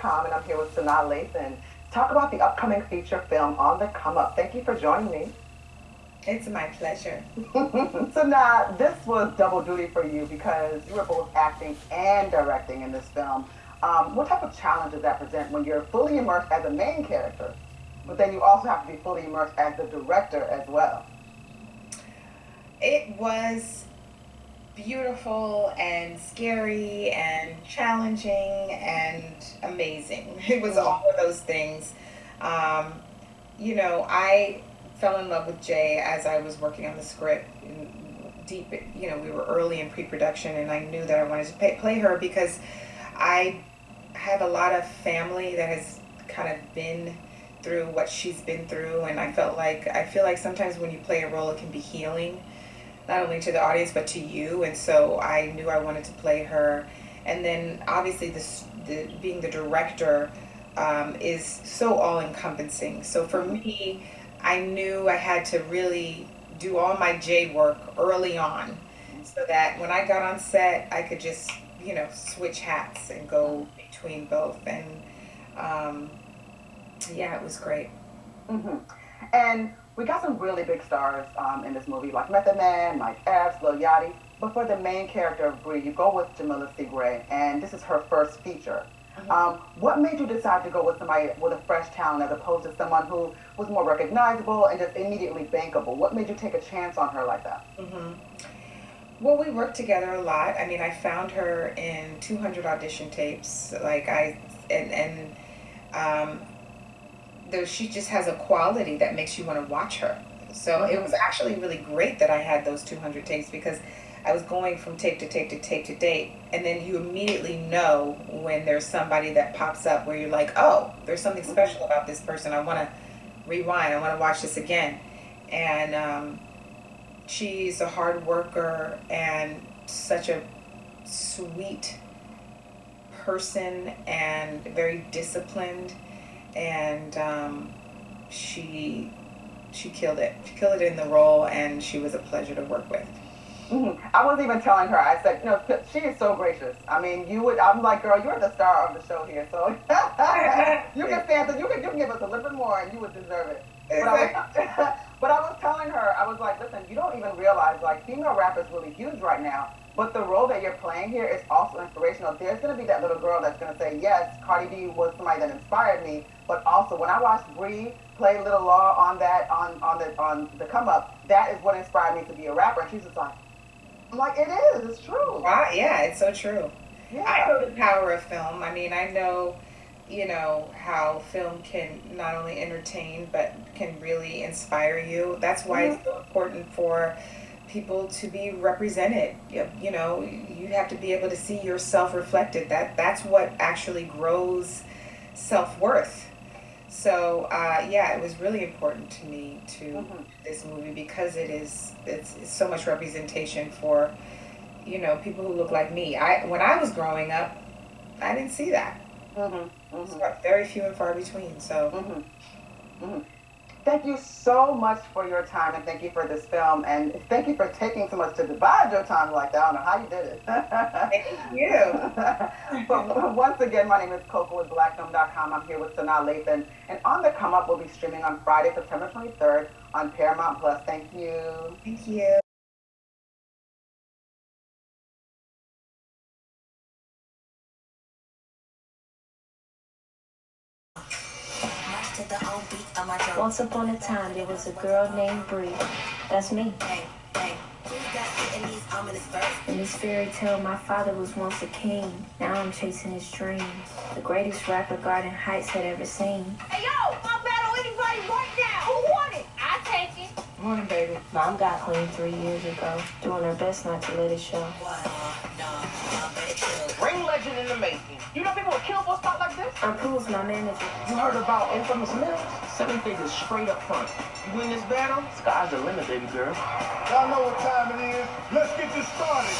series.com, and I'm here with Sanaa Lathan to talk about the upcoming feature film On the Come Up. Thank you for joining me. It's my pleasure. So now, this was double duty for you because you were both acting and directing in this film. What type of challenge does that present when you're fully immersed as a main character, but then you also have to be fully immersed as the director as well? It was beautiful and scary and challenging and amazing. It was all of those things. Um, I fell in love with Jay as I was working on the script. Deep, we were early in pre-production, and I knew that I wanted to play her because I have a lot of family that has kind of been through what she's been through, and I feel like sometimes when you play a role, it can be healing, not only to the audience but to you. And so I knew I wanted to play her. And then obviously being the director is so all-encompassing. So for me, I knew I had to really do all my J work early on so that when I got on set, I could just, switch hats and go between both. And it was great. Mm-hmm. And we got some really big stars in this movie, like Method Man, like Epps, Lil Yachty. But for the main character of Bree, you go with Jamila Gray, and this is her first feature. Mm-hmm. What made you decide to go with somebody with a fresh talent as opposed to someone who was more recognizable and just immediately bankable? What made you take a chance on her like that? Mm-hmm. Well, we worked together a lot. I mean, I found her in 200 audition tapes. She just has a quality that makes you want to watch her. So it was actually really great that I had those 200 tapes because I was going from tape to tape to tape to tape, and then you immediately know when there's somebody that pops up where you're like, oh, there's something special about this person. I want to rewind. I want to watch this again. And she's a hard worker and such a sweet person and very disciplined. And she killed it. She killed it in the role, and she was a pleasure to work with. Mm-hmm. I was even telling her, I said, she is so gracious. I mean, I'm like, girl, you're the star of the show here, so you can stand it. You can give us a little bit more, and you would deserve it. But I was telling her, I was like, listen, you don't even realize, like, female rap is really huge right now. But the role that you're playing here is also inspirational. There's going to be that little girl that's going to say, yes, Cardi B was somebody that inspired me. But also, when I watched Bree play Little Law on the come up, that is what inspired me to be a rapper. And she's just like, I'm like, it is. It's true. Wow, yeah, it's so true. Yeah. I know the power of film. I mean, I know, how film can not only entertain but can really inspire you. That's why it's so important for people to be represented. You have to be able to see yourself reflected. That's what actually grows self-worth. So it was really important to me to this movie because it's so much representation for people who look like me. When I was growing up, I didn't see that. So very few and far between. So thank you so much for your time, and thank you for this film, and thank you for taking so much to divide your time like that. I don't know how you did it. Thank you. But once again, my name is Coco with blackfilm.com. I'm here with Sanaa Lathan, and On the Come Up will be streaming on Friday, September 23rd on Paramount Plus. Thank you. Thank you. Once upon a time, there was a girl named Bree. That's me. In this fairy tale, my father was once a king. Now I'm chasing his dreams. The greatest rapper Garden Heights had ever seen. Hey, yo! I'll battle anybody right now! Who won it? I take it. Morning, baby. Mom got clean 3 years ago, doing her best not to let it show. Ring legend in the making. You know people would kill for a spot like this? I'm Pooh's my manager. You heard about Infamous Mills? 7 figures straight up front. You win this battle, sky's the limit, baby girl. Y'all know what time it is. Let's get this started.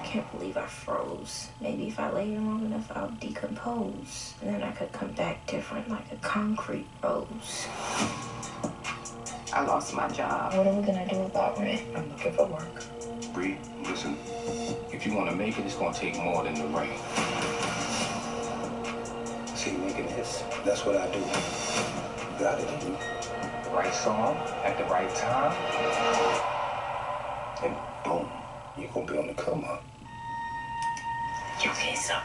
Can't believe I froze. Maybe if I lay here long enough, I'll decompose. And then I could come back different like a concrete rose. I lost my job. What are we gonna do about it? I'm looking for work. Bree, listen, if you want to make it, it's going to take more than the rain. See, making hits, that's what I do. You got it, dude. The right song at the right time. And boom, you're going to be on the come up. You can't stop.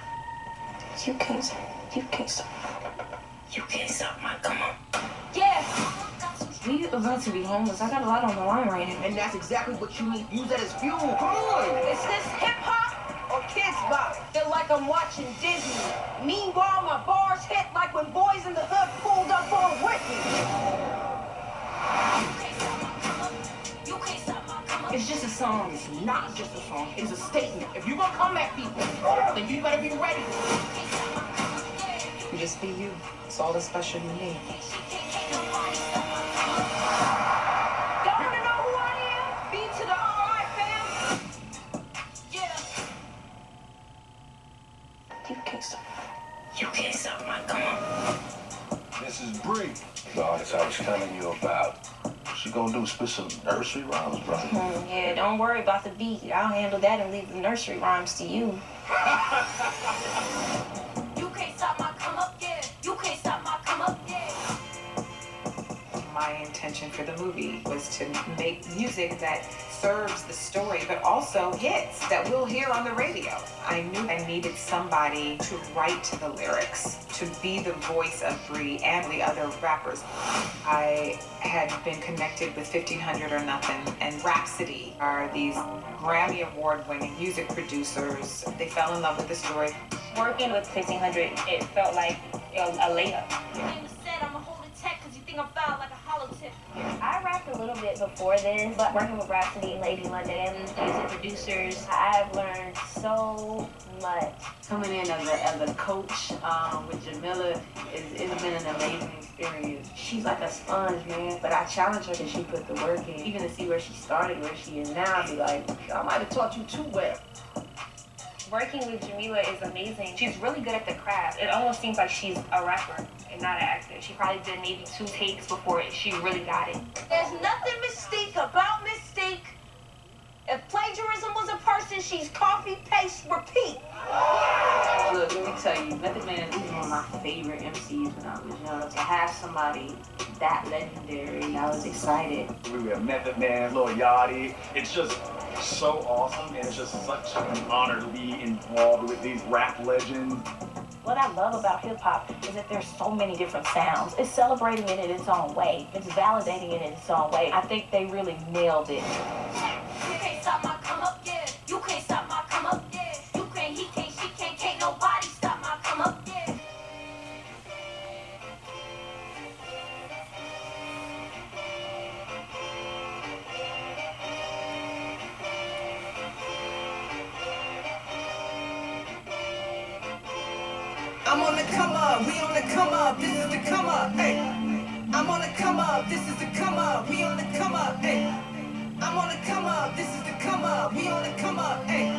You can't stop. You can't stop. You can't stop my come on. Yeah. We about to be homeless. I got a lot on the line right now. And that's exactly what you need. Use that as fuel. Come on! Is this hip-hop or kids bop? Feel like I'm watching Disney. Meanwhile, my bars hit like when boys in the hood pulled up on Whitney. It's just a song. It's not just a song. It's a statement. If you're gonna come at people, then you better be ready. You just be you. It's all the special you need. Y'all wanna know who I am? B to the R.I. fam? Yeah. You can't stop. You can't stop my come on. This is Bree. The artist I was telling you about. She gonna do spit some nursery rhymes, bro. Yeah, don't worry about the beat. I'll handle that and leave the nursery rhymes to you. You can't stop my come up, yeah. You can't stop my come up, yeah. My intention for the movie was to make music that serves the story, but also hits that we'll hear on the radio. I knew I needed somebody to write the lyrics, to be the voice of Bree and the other rappers. I had been connected with 1500 or Nothing and Rapsody are these Grammy Award-winning music producers. They fell in love with the story. Working with 1500, it felt like a layup. I'ma hold it tight 'cause you think I'm foul like a hollow tip. I rapped a little bit before this, but working with Rapsody and Lady London and music producers, I've learned so much. Coming in as a coach with Jamila, it's been an amazing experience. She's like a sponge, man, but I challenge her that she put the work in. Even to see where she started, where she is now, I'd be like, I might have taught you too well. Working with Jamila is amazing. She's really good at the craft. It almost seems like she's a rapper and not an actor. She probably did maybe 2 takes before she really got it. There's nothing mystique about Mystique. If plagiarism was a person, she's copy, paste, repeat. Look, let me tell you, Method Man is one of my favorite MCs when I was young. To have somebody that legendary, I was excited. We have Method Man, Lil Yachty. It's just so awesome, and it's just such an honor to be involved with these rap legends. What I love about hip-hop is that there's so many different sounds. It's celebrating it in its own way. It's validating it in its own way. I think they really nailed it. You can't stop my come up, yeah. You can't stop my come up, yeah. You can't, he can't, she can't nobody stop my come up, yeah. I'm on the come up, we on the come up, this is the come up, hey. I'm on the come up, this is the come up, we on the come up, hey. I'm on the come up, this is the come up, we on the come up, hey.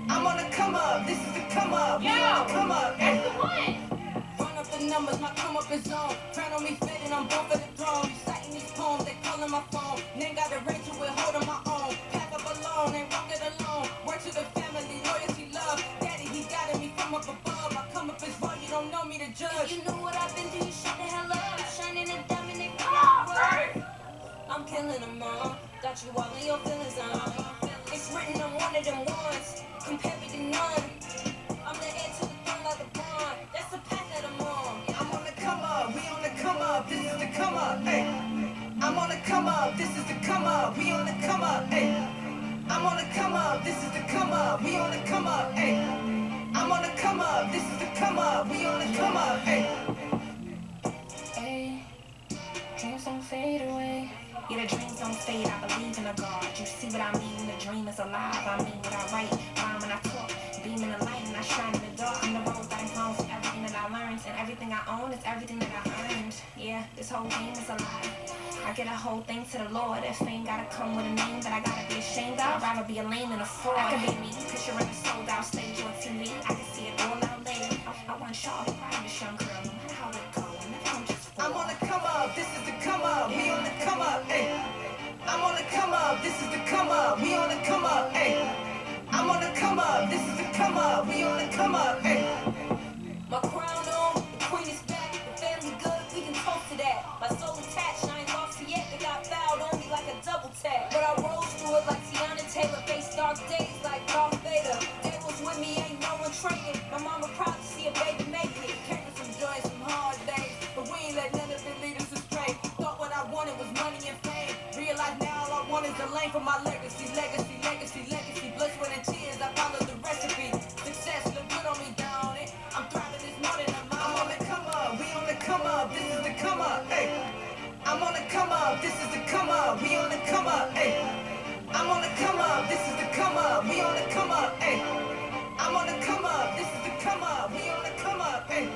I'm on the come up, this is the come up, we on the come up, hey. Run up the numbers, my come up is on. Crown on me fitting, I'm born for the throne. Reciting these poems, they calling my phone. Name got a ring to it, holding my own. Path up alone, ain't walk it alone. Work to the family, loyalty, love. Daddy, he guided me from up above. I come up as raw, you don't know me to judge. You know what I've been through, you shut the hell up. Shining a diamond, they come I'm killing them all. Got you all in your feelings on. It's written on one of them ones. Compare me to none. I'm the heir to the throne like a bond. That's the path that I'm on. I'm on the come up, we on the come up, this is the come up, hey. I'm on the come up, this is the come up, we on the come up, hey. I'm on the come up, this is the come up, we on the come up, hey. I'm on the come up, this is the come up, we on the come up, hey. Hey, dreams don't fade away. Yeah, the dreams don't fade, I believe in a God. You see what I mean when the dream is alive. I mean what I write, rhyme when I talk. Beam in the light and I shine in the dark. I'm the road that I'm on for everything that I learned. And everything I own is everything that I earned. Yeah, this whole game is alive. I get a whole thing to the Lord. If fame gotta come with a name that I gotta be ashamed of, I'd rather be a lame than a fraud. I can be me, picturing a sold out stage on TV. I can see it all out later. I want y'all to cry this young girl, no matter how it go. And if I'm just I'm on the come up, this is the come up, we on the come up, hey. I'm I'm on the come up, this is the come up, we on the come up, hey. I'm on the come up, this is the come up, we on the come up, hey. My crown on, the queen is back, the family good, we can toast to that. My soul attached, I ain't lost it yet, they got fouled on me like a double tap. But I rose through it like Tiana Taylor, face dark days like Darth Vader. They was with me, ain't no one trading. My mama proud to see a baby make it. Came with some joy, some hard days, but we ain't let none of it lead us astray. Thought what I wanted was money and fame. Realize now all I want is the lane for my legacy, legacy, legacy, legacy. Blood, sweat, and tears, I follow the recipe. Success look good on me, down it. I'm thriving this morning, I'm on the come up, we on the come up, this is the come up, hey. I'm on the come up, this is the come up, we on the come up, hey. I'm on the come up, this is the come up, we on the come up, hey. I'm on the come up, this is the come up, we on the come up, hey.